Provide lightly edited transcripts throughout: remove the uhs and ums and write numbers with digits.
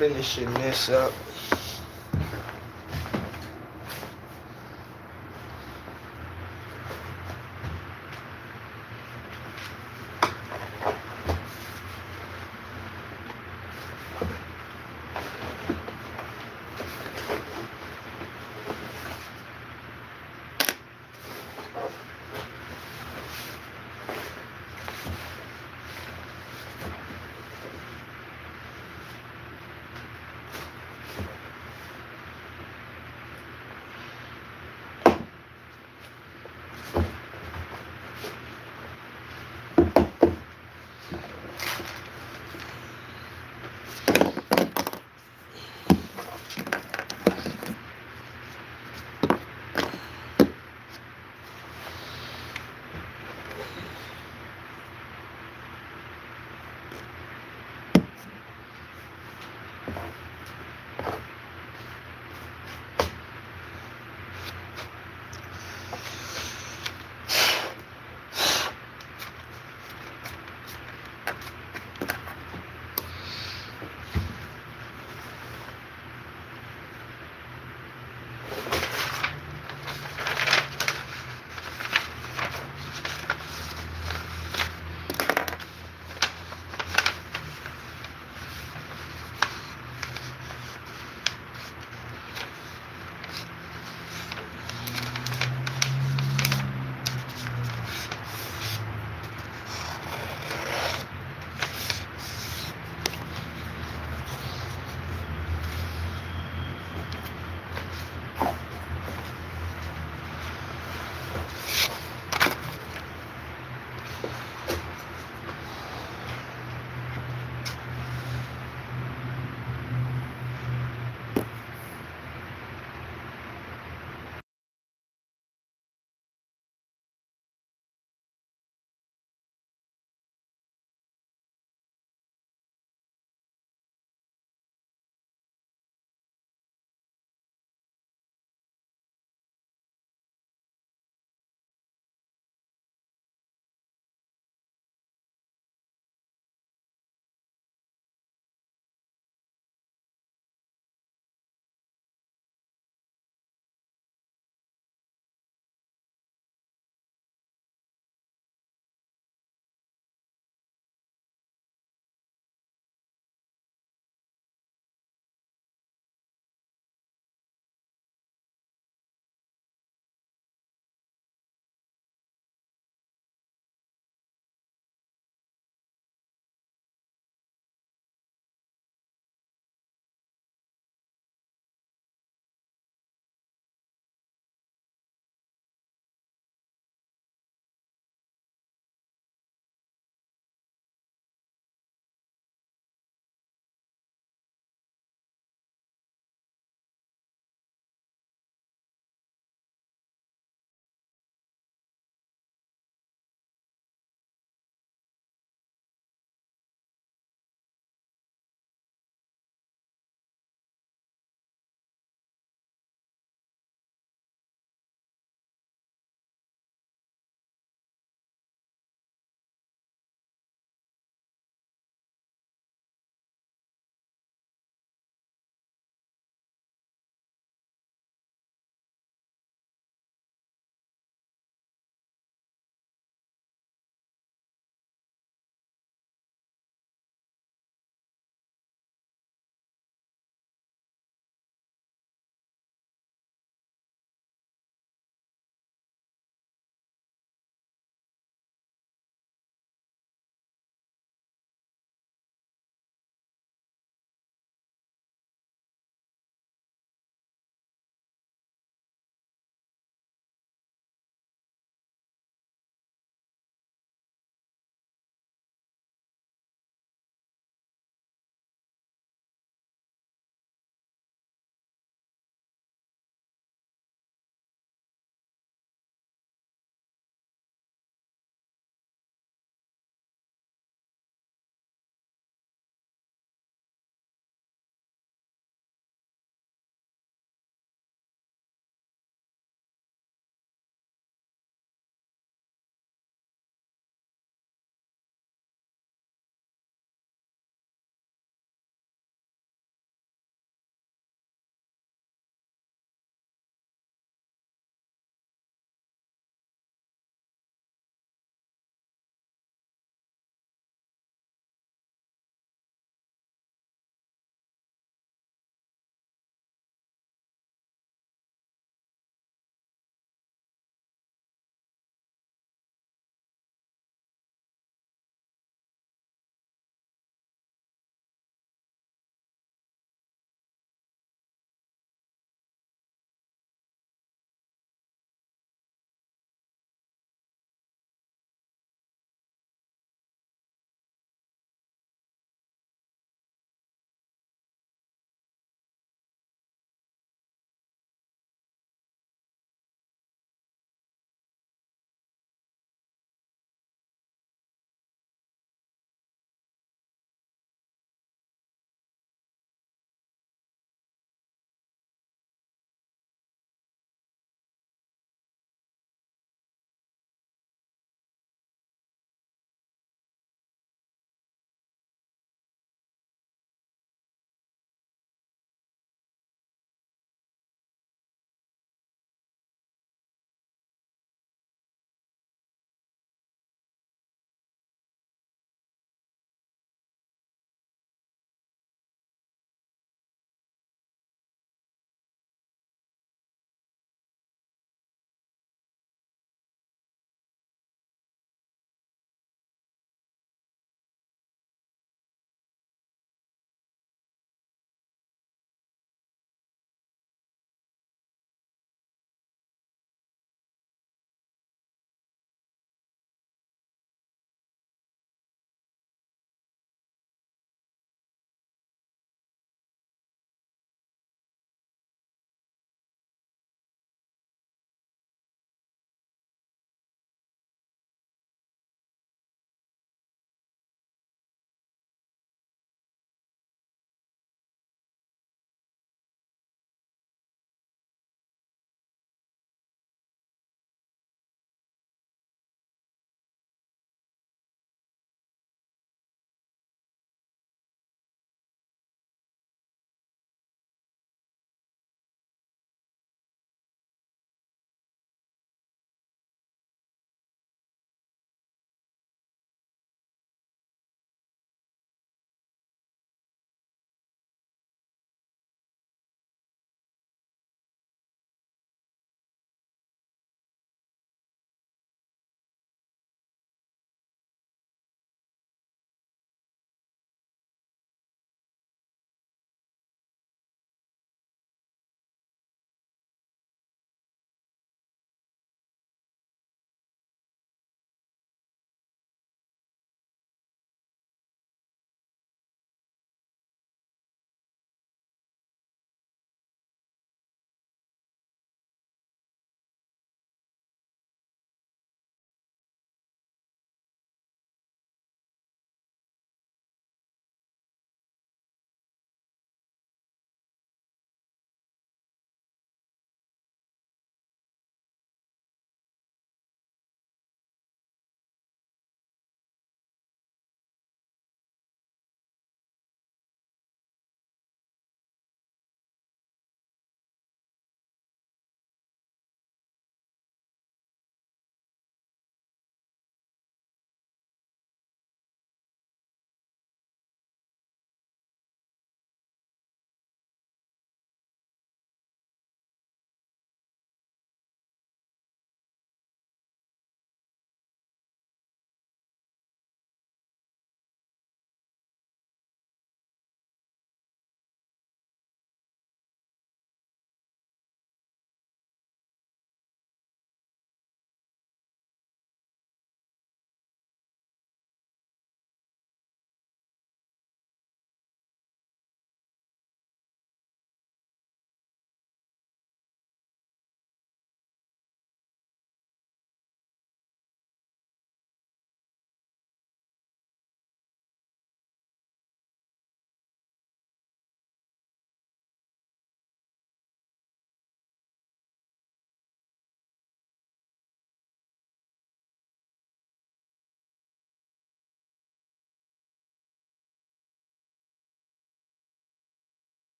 finishing this up.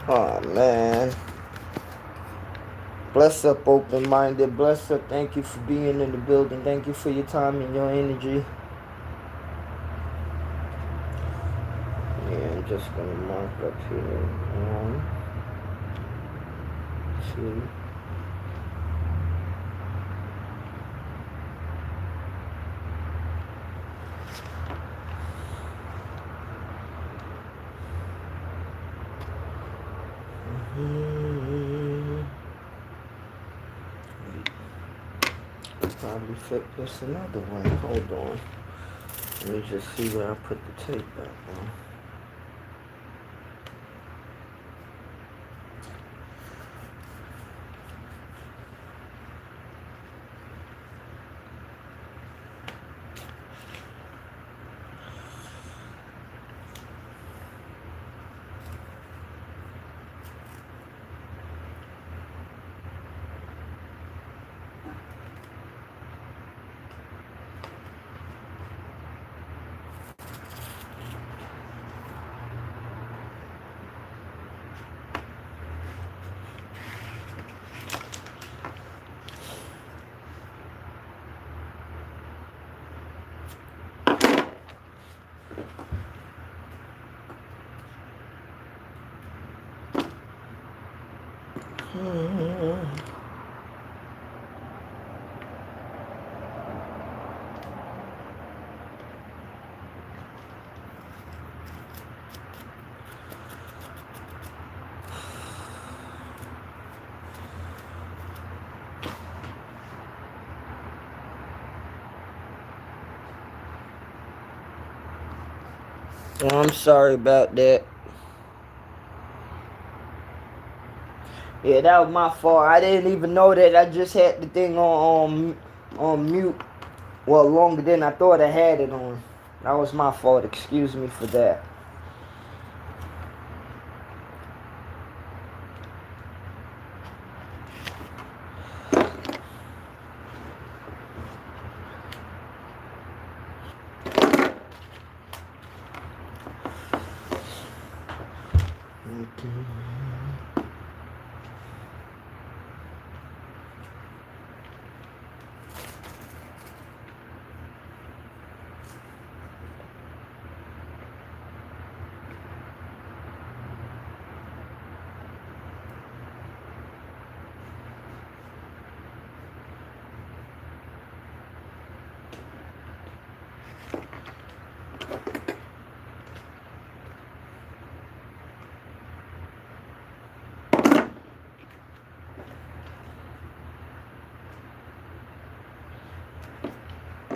Oh, man. Bless up, open-minded. Bless up. Thank you for being in the building. Thank you for your time and your energy. Yeah, I'm just going to mark up here. 1, 2. Probably fit this another way. Hold on. Let me just see where I put the tape back on. Oh, I'm sorry about that. Yeah, that was my fault. I didn't even know that. I just had the thing on mute. Well, longer than I thought I had it on. That was my fault. Excuse me for that.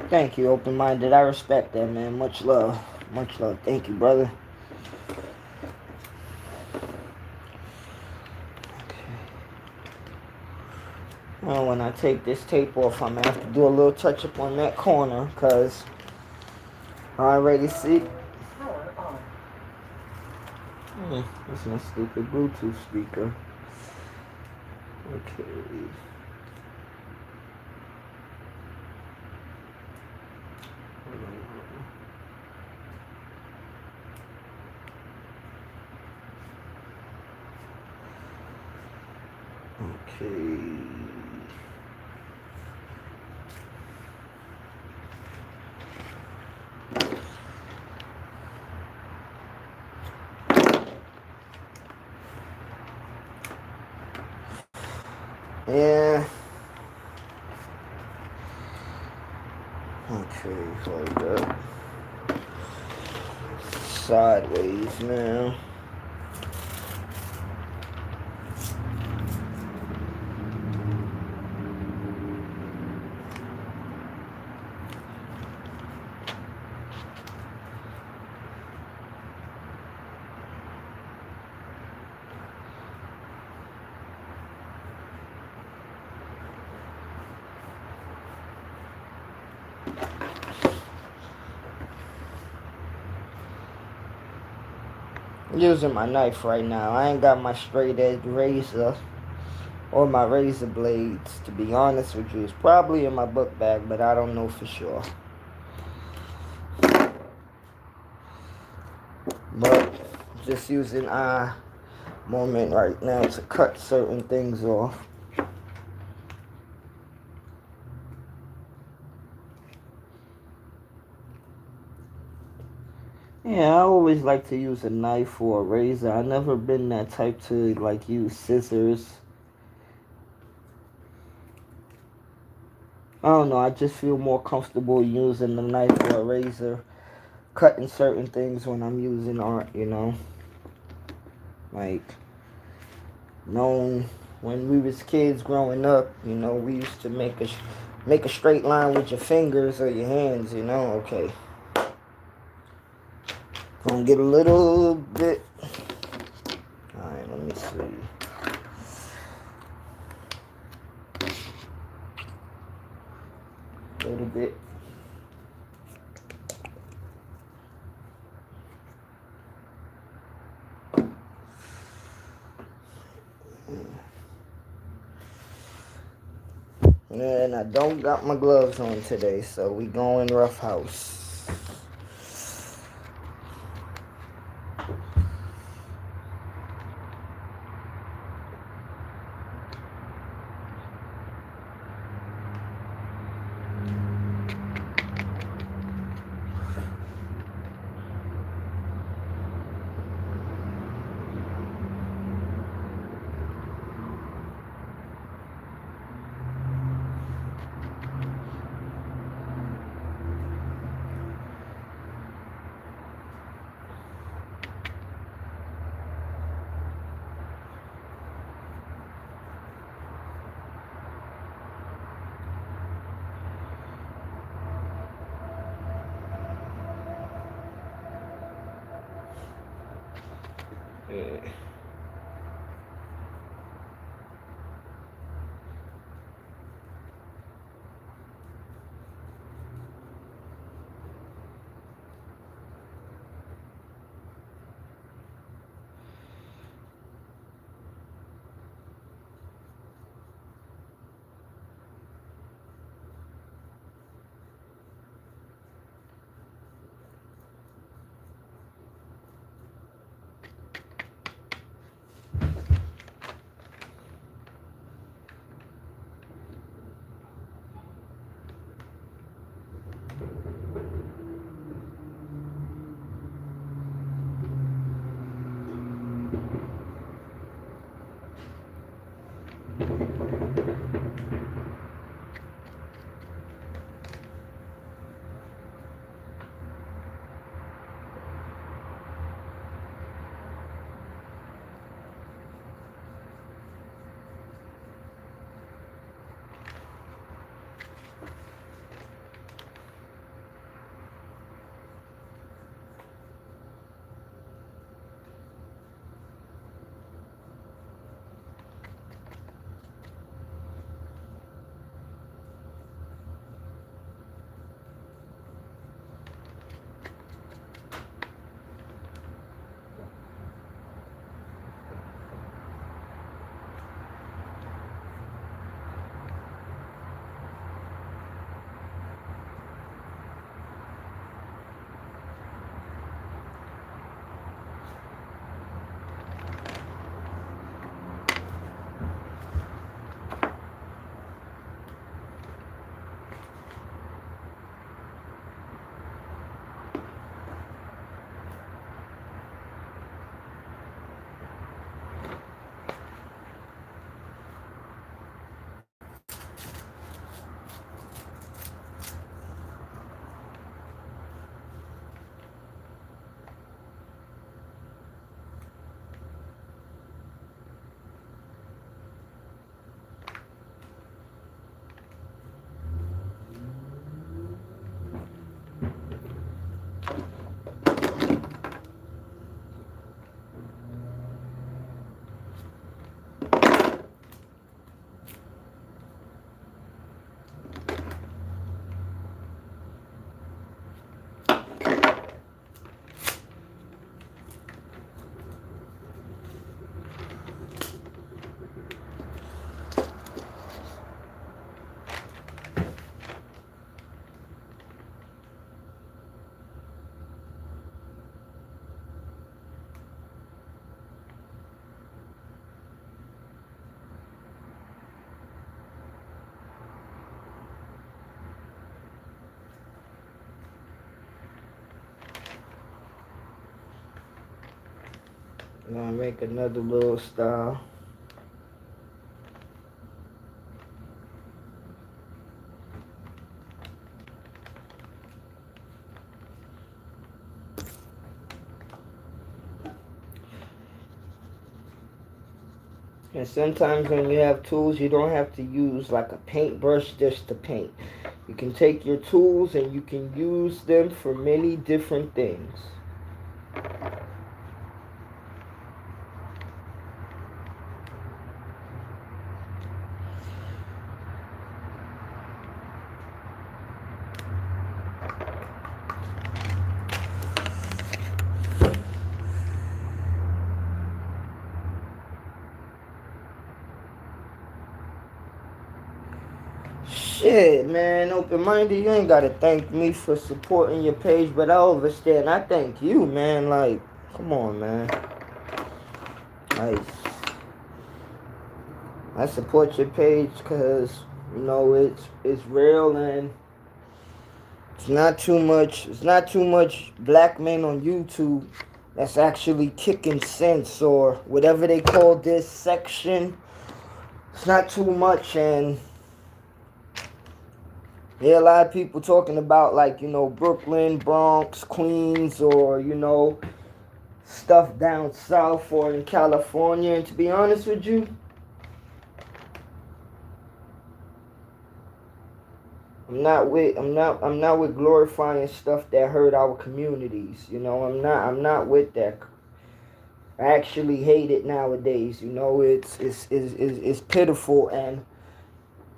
Thank you, open-minded. I respect that, man. Much love. Much love. Thank you, brother. Okay. Well, when I take this tape off, I'm going to have to do a little touch-up on that corner, because I already see... That's my stupid Bluetooth speaker. Okay. Okay. Yeah. Okay, hold up. Sideways now. Using my knife right now. I ain't got my straight edge razor or my razor blades, to be honest with you. It's probably in my book bag, but I don't know for sure. But just using moment right now to cut certain things off. Yeah, I always like to use a knife or a razor. I never been that type to like use scissors. I don't know, I just feel more comfortable using a knife or a razor, cutting certain things when I'm using art, you know. Like, known when we was kids growing up, you know, we used to make a straight line with your fingers or your hands, you know. Okay, gonna get a little bit. All right, let me see. A little bit. And I don't got my gloves on today, so we going rough house. Yeah. I'm gonna make another little style. And sometimes when you have tools, you don't have to use like a paintbrush just to paint. You can take your tools and you can use them for many different things. Shit, man, open-minded, you ain't gotta thank me for supporting your page, but I understand. I thank you, man. Like, come on, man. Like, I support your page because, you know, it's real and it's not too much black men on YouTube that's actually kicking sense or whatever they call this section. It's not too much, and there are a lot of people talking about, like, you know, Brooklyn, Bronx, Queens, or, you know, stuff down south or in California. And to be honest with you, I'm not with glorifying stuff that hurt our communities. You know, I'm not with that. I actually hate it nowadays. You know, it's pitiful, and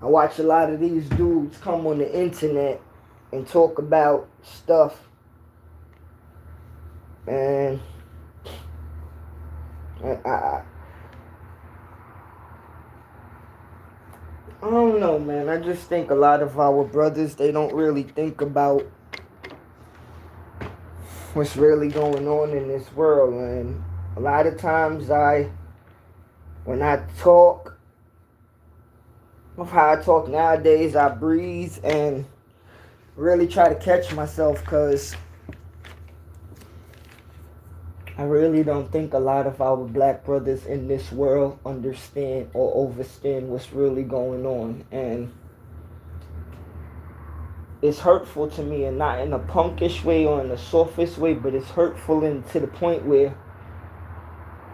I watch a lot of these dudes come on the internet and talk about stuff, and I don't know, man. I just think a lot of our brothers, they don't really think about what's really going on in this world. And a lot of times when I talk, of how I talk nowadays, I breathe and really try to catch myself, because I really don't think a lot of our black brothers in this world understand or understand what's really going on. And it's hurtful to me, and not in a punkish way or in the softest way, but it's hurtful to the point where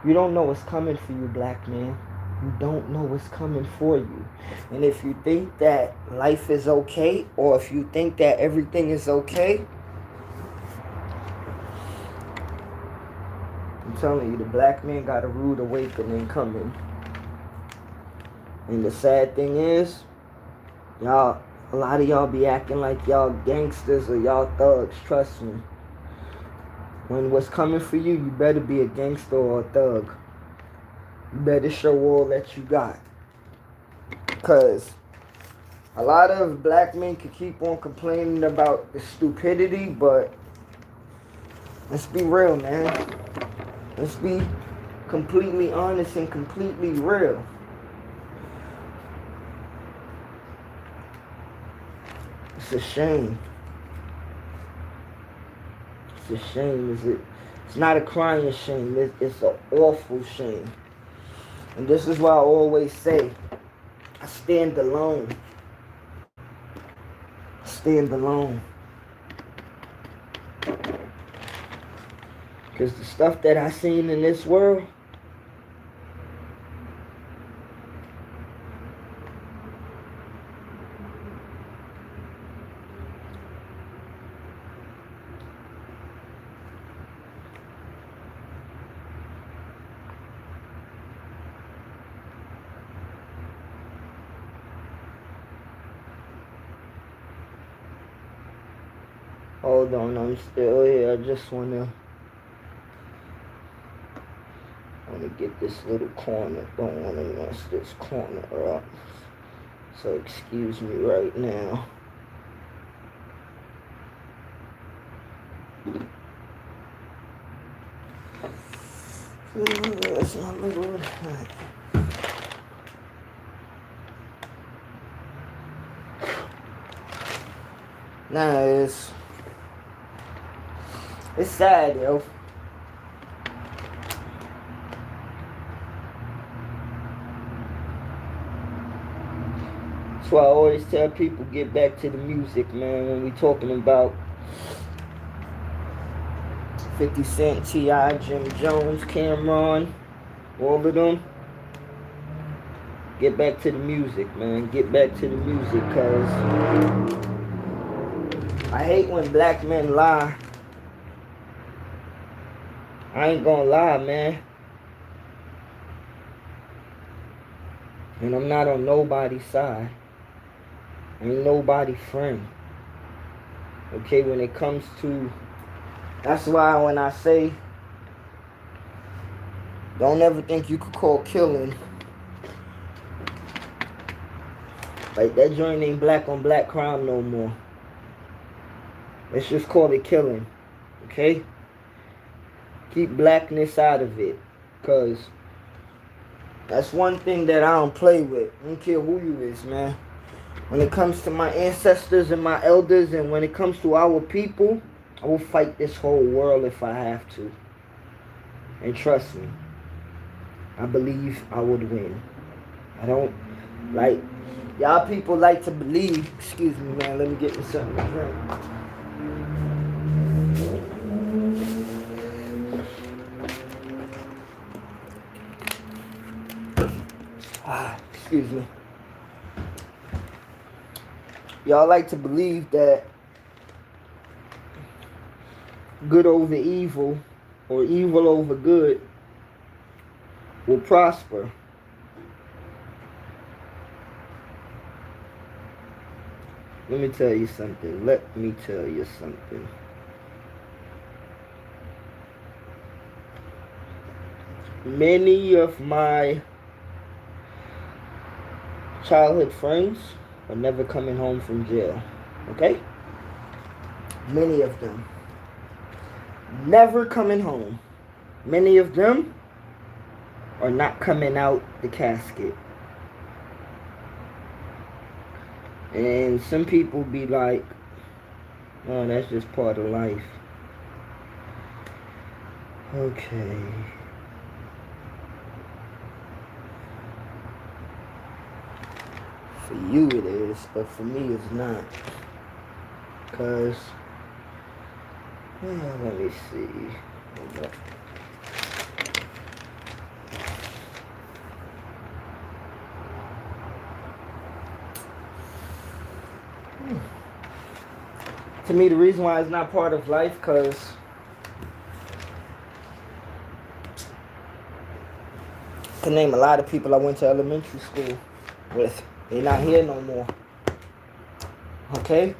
you don't know what's coming for you, black man. You don't know what's coming for you. And if you think that life is okay, or if you think that everything is okay, I'm telling you, the black man got a rude awakening coming. And the sad thing is, y'all, a lot of y'all be acting like y'all gangsters or y'all thugs. Trust me. When what's coming for you, you better be a gangster or a thug. You better show all that you got. Because a lot of black men can keep on complaining about the stupidity, but let's be real, man. Let's be completely honest and completely real. It's a shame. It's a shame. It's not a crying shame. It's an awful shame. And this is why I always say, I stand alone. I stand alone. Because the stuff that I seen in this world, hold on, I'm still here. I just wanna get this little corner. Don't wanna mess this corner up. So excuse me right now. That's not my good. Nah, it's sad, yo. That's why I always tell people get back to the music, man. When we talking about 50 Cent, T.I., Jim Jones, Cameron, all of them. Get back to the music, man. Get back to the music, cause I hate when black men lie. I ain't gonna lie, man. And I'm not on nobody's side. I ain't nobody's friend. Okay, when it comes to... That's why when I say, don't ever think you could call killing. Like, that joint ain't black on black crime no more. Let's just call it killing. Okay? Keep blackness out of it. Because that's one thing that I don't play with. I don't care who you is, man. When it comes to my ancestors and my elders, and when it comes to our people, I will fight this whole world if I have to. And trust me, I believe I would win. I don't like... Y'all people like to believe... Excuse me, man. Let me get me something to drink. Excuse me. Y'all like to believe that good over evil or evil over good will prosper. Let me tell you something. Let me tell you something. Many of my childhood friends are never coming home from jail. Okay? Many of them. Never coming home. Many of them are not coming out the casket. And some people be like, oh, that's just part of life. Okay. For you it is, but for me it's not. Because, let me see. Hold up. To me, the reason why it's not part of life, because I can name a lot of people I went to elementary school with. They're not here no more. Okay?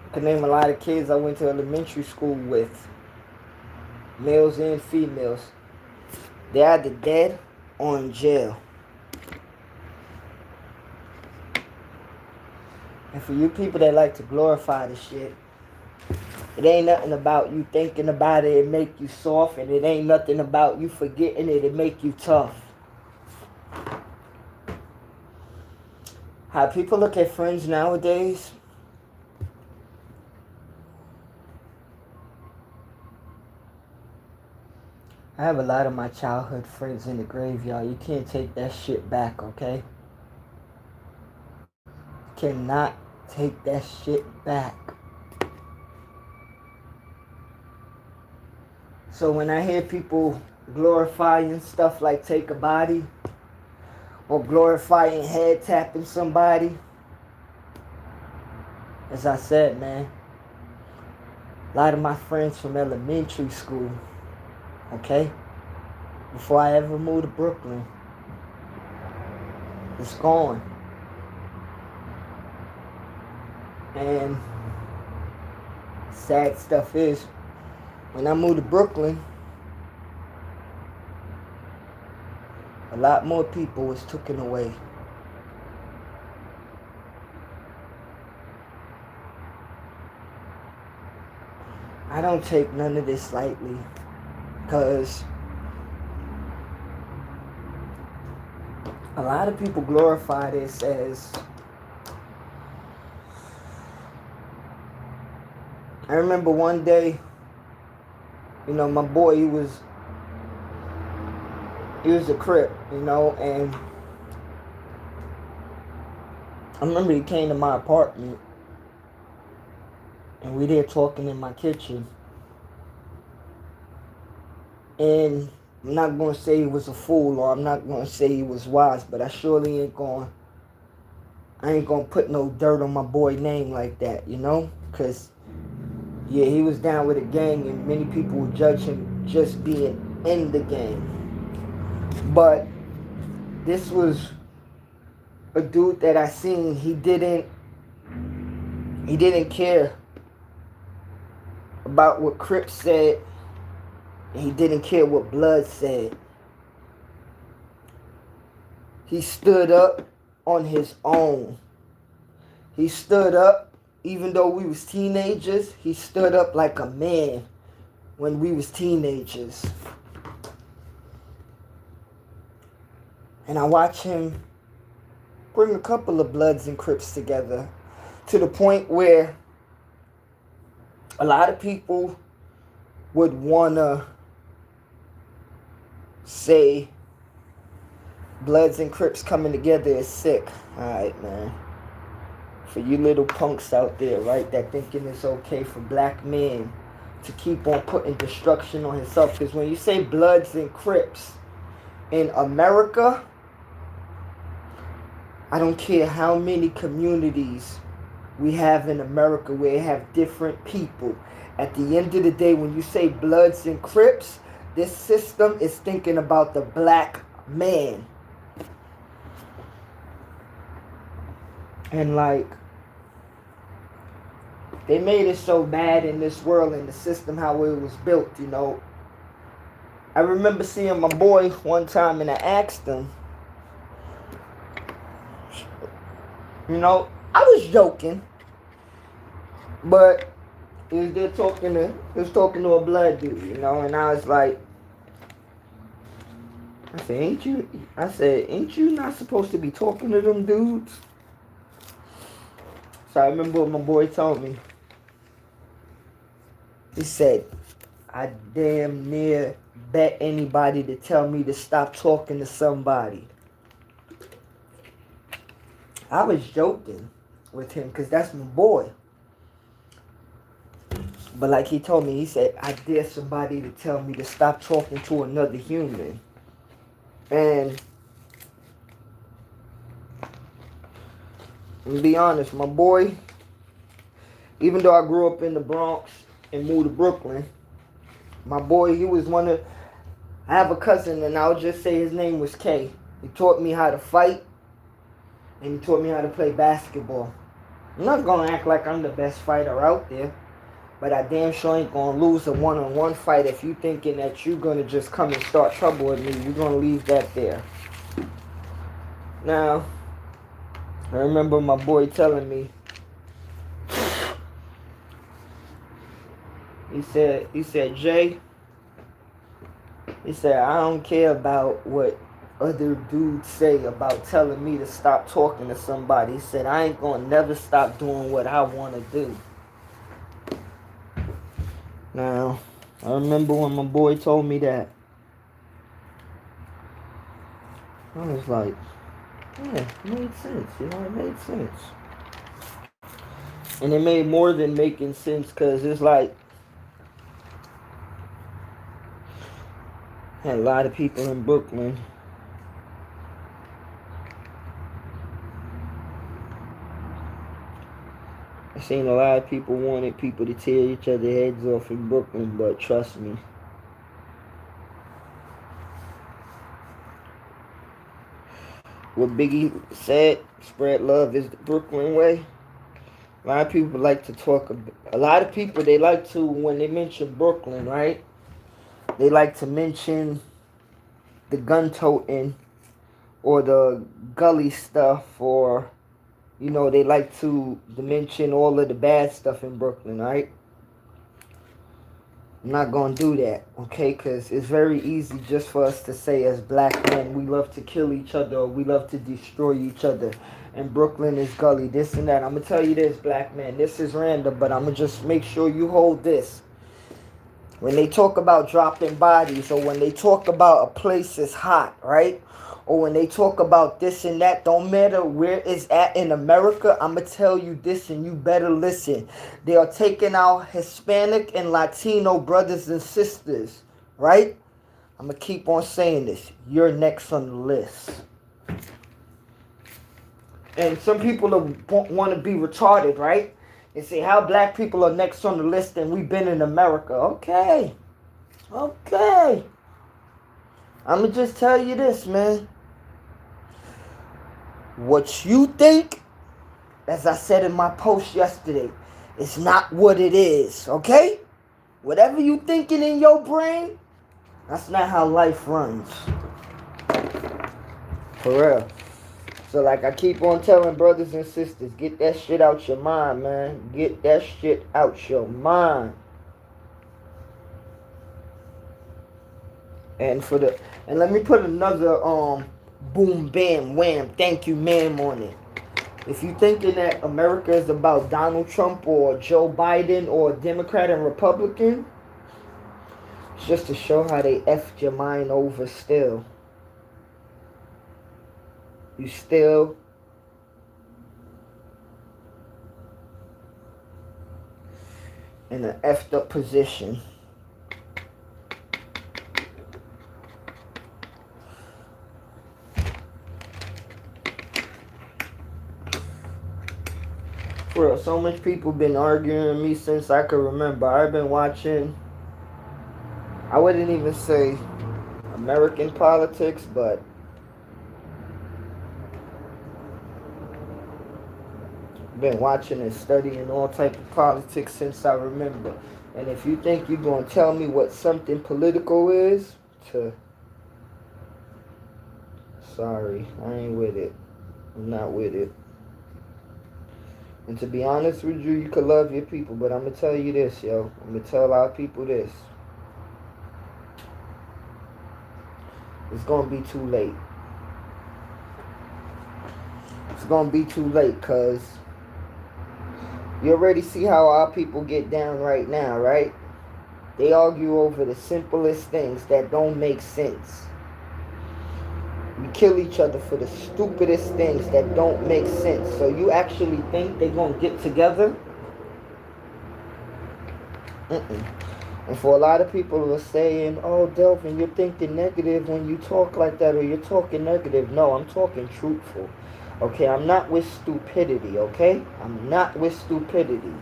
I can name a lot of kids I went to elementary school with. Males and females. They're either dead or in jail. And for you people that like to glorify the shit, it ain't nothing about you thinking about it and make you soft, and it ain't nothing about you forgetting it and make you tough. How people look at friends nowadays, I have a lot of my childhood friends in the graveyard. You can't take that shit back, okay? Cannot take that shit back. So when I hear people glorifying stuff like take a body, or glorifying head tapping somebody, as I said, man, a lot of my friends from elementary school, okay, before I ever moved to Brooklyn, it's gone. And sad stuff is, when I moved to Brooklyn, a lot more people was taken away. I don't take none of this lightly, because a lot of people glorify this as... I remember one day, you know, my boy, he was a Crip, you know, and I remember he came to my apartment and we there talking in my kitchen. And I'm not going to say he was a fool or I'm not going to say he was wise, but I surely ain't going to put no dirt on my boy name like that, you know? Because, yeah, he was down with a gang and many people would judge him just being in the gang. But this was a dude that I seen. He didn't care about what Crips said. And he didn't care what Blood said. He stood up on his own. He stood up, even though we was teenagers, he stood up like a man when we was teenagers. And I watch him bring a couple of Bloods and Crips together to the point where a lot of people would want to say Bloods and Crips coming together is sick. Alright, man. For you little punks out there, right, that thinking it's okay for black men to keep on putting destruction on himself. Because when you say Bloods and Crips in America, I don't care how many communities we have in America where they have different people. At the end of the day, when you say Bloods and Crips, this system is thinking about the black man. And like, they made it so bad in this world and the system how it was built, you know. I remember seeing my boy one time and I asked him, you know, I was joking, but he was there talking to a blood dude, you know, and I was like, I said, ain't you not supposed to be talking to them dudes? So I remember what my boy told me. He said, I damn near bet anybody to tell me to stop talking to somebody. I was joking with him because that's my boy. But like he told me, he said, I dare somebody to tell me to stop talking to another human. And to be honest, my boy, even though I grew up in the Bronx and moved to Brooklyn, my boy, he was one of, I have a cousin and I'll just say his name was K. He taught me how to fight and he taught me how to play basketball. I'm not going to act like I'm the best fighter out there, but I damn sure ain't going to lose a one-on-one fight if you thinking that you're going to just come and start trouble with me. You're going to leave that there. Now, I remember my boy telling me, he said, Jay, he said, I don't care about what other dudes say about telling me to stop talking to somebody. He said, I ain't going to never stop doing what I want to do. Now, I remember when my boy told me that, I was like, yeah, it made sense, you know, it made sense. And it made more than making sense because it's like, I had a lot of people in Brooklyn I seen a lot of people wanted people to tear each other's heads off in Brooklyn, but trust me, what Biggie said, spread love is the Brooklyn way. A lot of people like to talk, a lot of people, they like to, when they mention Brooklyn, right? They like to mention the gun toting or the gully stuff, or, you know, they like to mention all of the bad stuff in Brooklyn, right? I'm not going to do that, okay? Because it's very easy just for us to say as black men, we love to kill each other or we love to destroy each other. And Brooklyn is gully, this and that. I'm going to tell you this, black man. This is random, but I'm going to just make sure you hold this. When they talk about dropping bodies or when they talk about a place is hot, right? or when they talk about this and that, don't matter where it's at in America, I'ma tell you this and you better listen. They are taking our Hispanic and Latino brothers and sisters, right? I'ma keep on saying this. You're next on the list. And some people want to be retarded, right? And say how black people are next on the list and we've been in America. Okay. Okay. I'ma just tell you this, man. What you think, as I said in my post yesterday, is not what it is, okay? Whatever you thinking in your brain, that's not how life runs. For real. So like I keep on telling brothers and sisters, get that shit out your mind, man. Get that shit out your mind. And let me put another boom bam wham thank you ma'am on it. If you thinking that America is about Donald Trump or Joe Biden or Democrat and Republican, it's just to show how they effed your mind over still. You still in an effed up position. For real, so much people been arguing with me since I can remember. I've been watching, I wouldn't even say American politics, but been watching and studying all type of politics since I remember. And if you think you're going to tell me what something political is, sorry, I ain't with it. I'm not with it. And to be honest with you, you could love your people, but I'm going to tell you this, yo. I'm going to tell our people this. It's going to be too late. It's going to be too late, because you already see how our people get down right now, right? They argue over the simplest things that don't make sense. We kill each other for the stupidest things that don't make sense. So you actually think they're going to get together? And for a lot of people who are saying, oh, Delvin, you're thinking negative when you talk like that, or you're talking negative. No, I'm talking truthful. Okay, I'm not with stupidity, okay? I'm not with stupidity.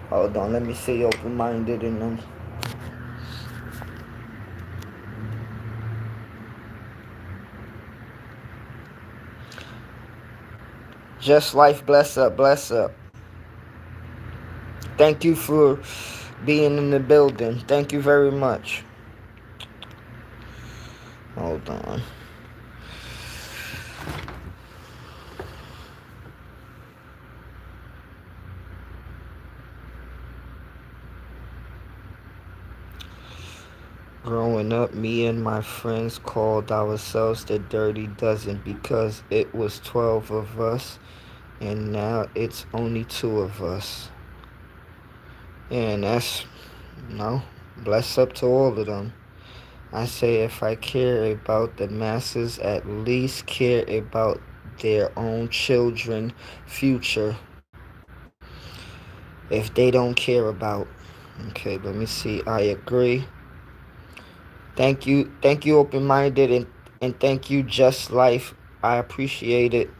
Hold on, let me say open-minded and then... Just Life, bless up, bless up. Thank you for being in the building. Thank you very much. Hold on. Growing up, me and my friends called ourselves the Dirty Dozen because it was 12 of us, and now it's only 2 of us. And that's, bless up to all of them. I say if I care about the masses, at least care about their own children' future. If they don't care about. Okay, let me see. I agree. Thank you, open-minded, and thank you, Just Life. I appreciate it.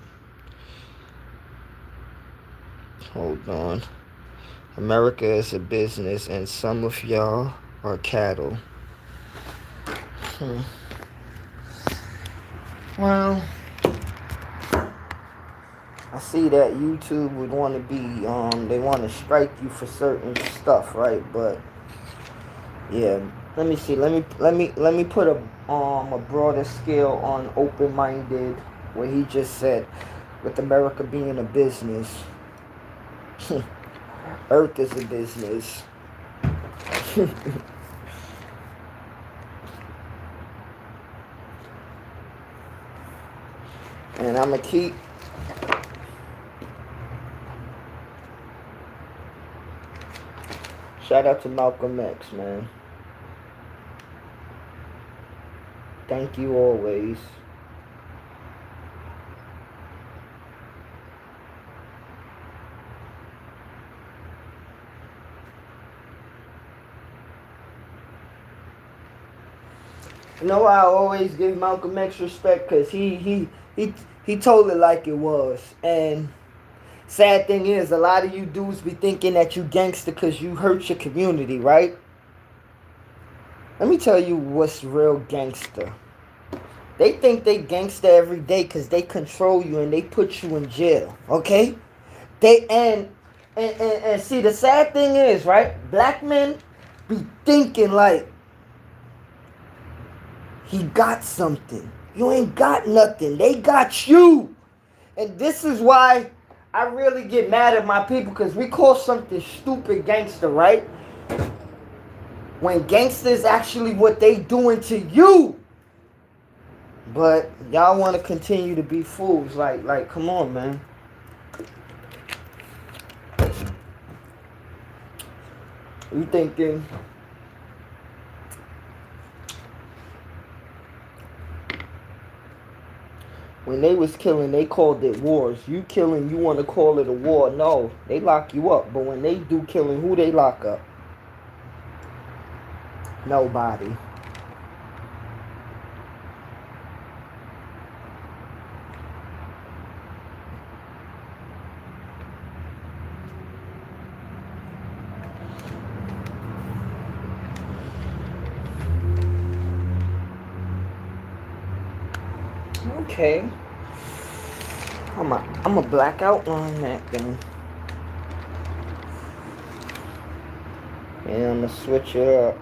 Hold on. America is a business, and some of y'all are cattle. Well, I see that YouTube would want to be, they want to strike you for certain stuff, right? But yeah, let me see. Let me put a broader scale on open-minded, where he just said, with America being a business, Earth is a business. And I'm going to keep shout out to Malcolm X, man. Thank you always. You know why I always give Malcolm X respect? Because he told it like it was. And sad thing is, a lot of you dudes be thinking that you gangster because you hurt your community, right? Let me tell you what's real gangster. They think they gangster every day because they control you and they put you in jail, okay? They and see the sad thing is, right? Black men be thinking like he got something. You ain't got nothing. They got you. And this is why I really get mad at my people because we call something stupid gangster, right? When gangster is actually what they doing to you. But y'all want to continue to be fools. Like, come on, man. You thinking when they was killing, they called it wars. You killing, you want to call it a war. No, they lock you up. But when they do killing, who they lock up? Nobody. Okay. I'm a black outline that thing. And I'm gonna switch it up.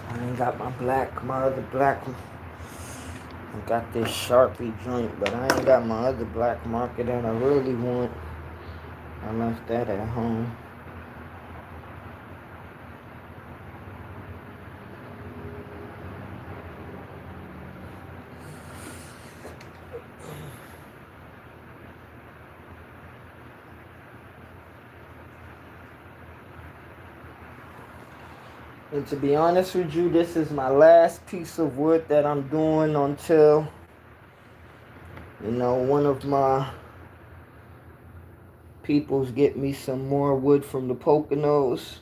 I ain't got my other black. I got this Sharpie joint, but I ain't got my other black marker that I really want. I left that at home. And to be honest with you, this is my last piece of wood that I'm doing until, one of my peoples get me some more wood from the Poconos.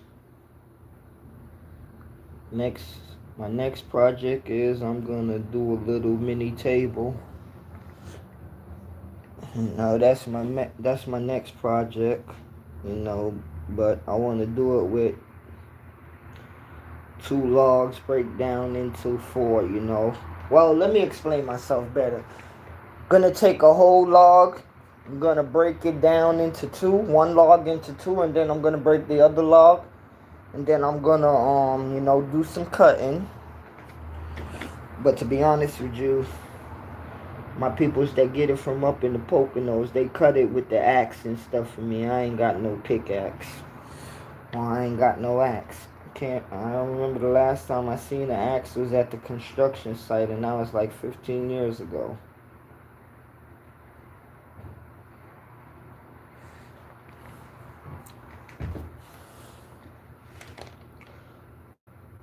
My next project is I'm gonna do a little mini table. That's my next project, but I want to do it with 2 logs break down into 4, Well, let me explain myself better. Gonna take a whole log, I'm gonna break it down into 2, 1 log into 2, and then I'm gonna break the other log, and then I'm gonna do some cutting. But to be honest with you, my peoples that get it from up in the Poconos, they cut it with the axe and stuff for me. I ain't got no pickaxe. Well, I ain't got no axe. I don't remember the last time I seen an axe was at the construction site, and that was like 15 years ago.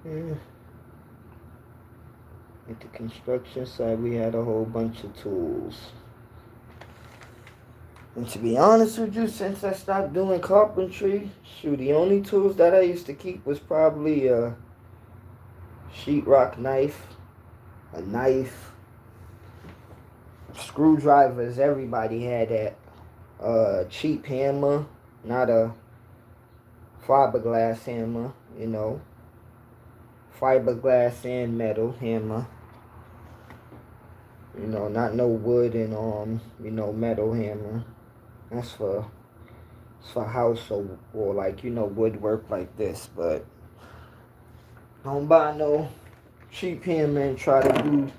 Yeah. At the construction site, we had a whole bunch of tools. And to be honest with you, since I stopped doing carpentry, the only tools that I used to keep was probably a sheetrock knife, a knife, screwdrivers. Everybody had that. Cheap hammer, not a fiberglass hammer, fiberglass and metal hammer. Not no wood and metal hammer. That's for house or like woodwork like this, but don't buy no cheap hammer and try to do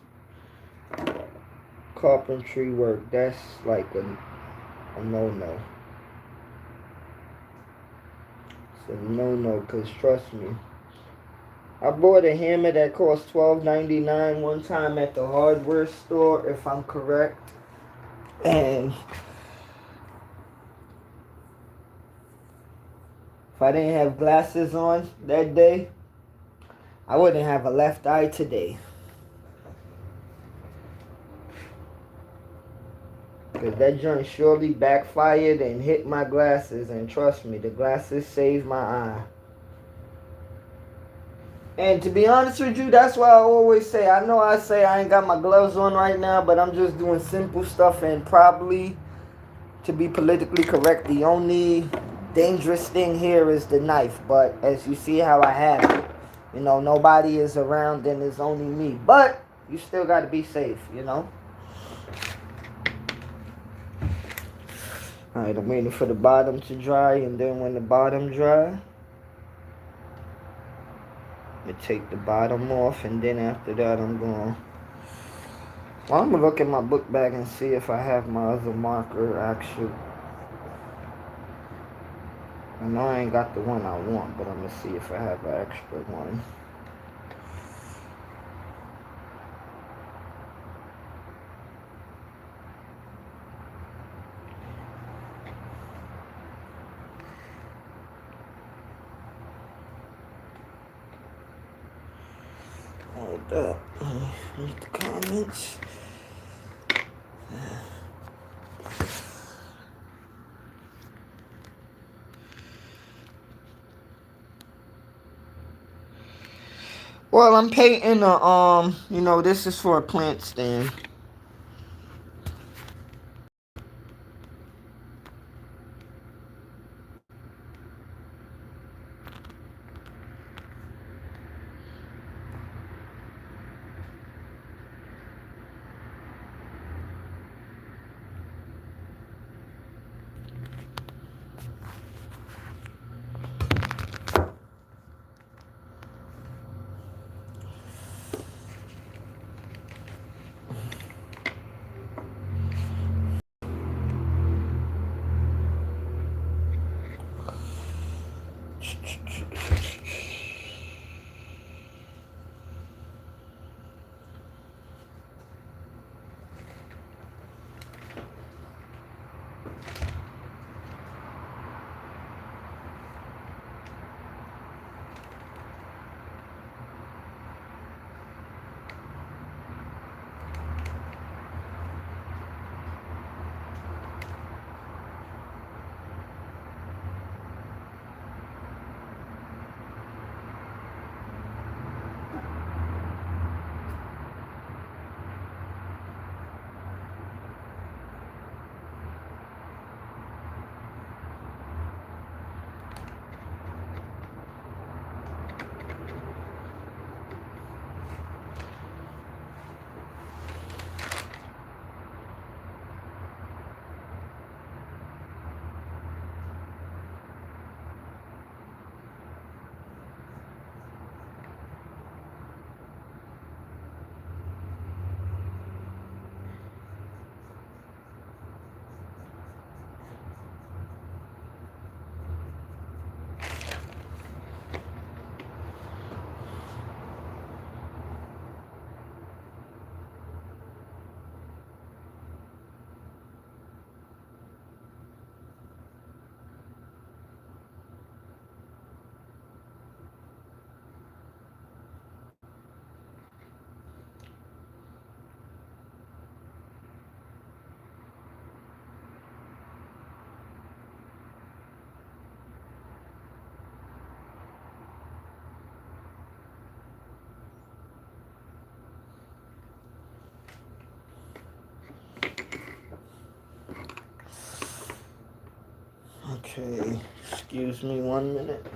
carpentry work. That's like a no-no. It's a no-no, because trust me, I bought a hammer that cost $12.99 one time at the hardware store, if I'm correct. And if I didn't have glasses on that day, I wouldn't have a left eye today. Because that joint surely backfired and hit my glasses. And trust me, the glasses saved my eye. And to be honest with you, that's why I always say, I know I say I ain't got my gloves on right now, but I'm just doing simple stuff. And probably, to be politically correct, the only dangerous thing here is the knife. But as you see how I have it, you know, nobody is around and it's only me. But you still got to be safe, you know. Alright, I'm waiting for the bottom to dry, and then when the bottom dry, I'm gonna take the bottom off, and then after that I'm gonna look in my book bag and see if I have my other marker actually. I know I ain't got the one I want, but I'm gonna see if I have an extra one. Hold up. Read the comments. Well, I'm painting a you know, this is for a plant stand. Okay, excuse me 1 minute.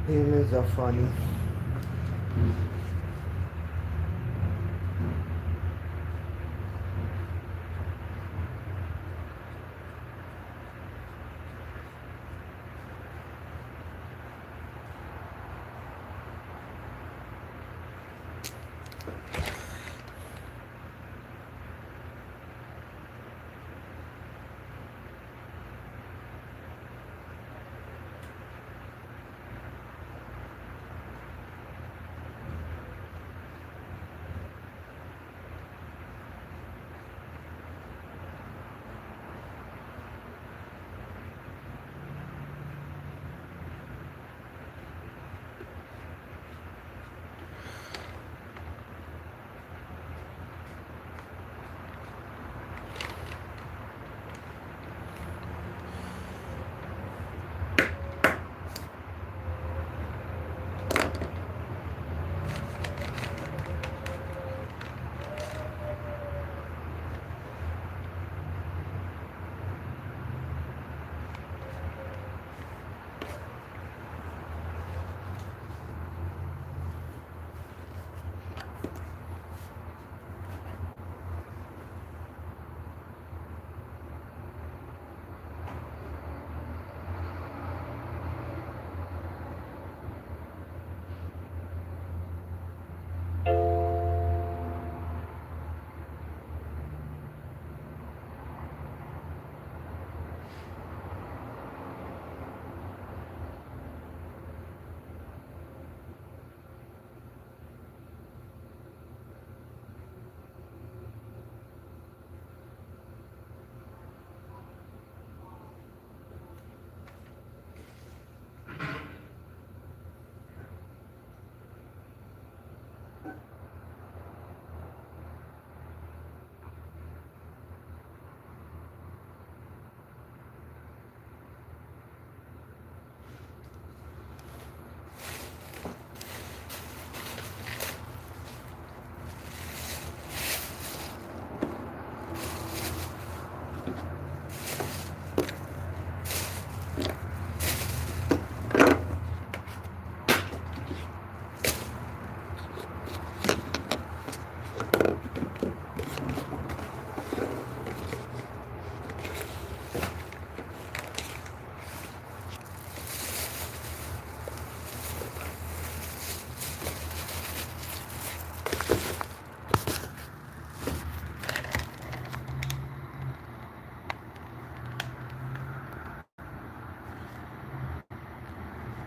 Humans are funny.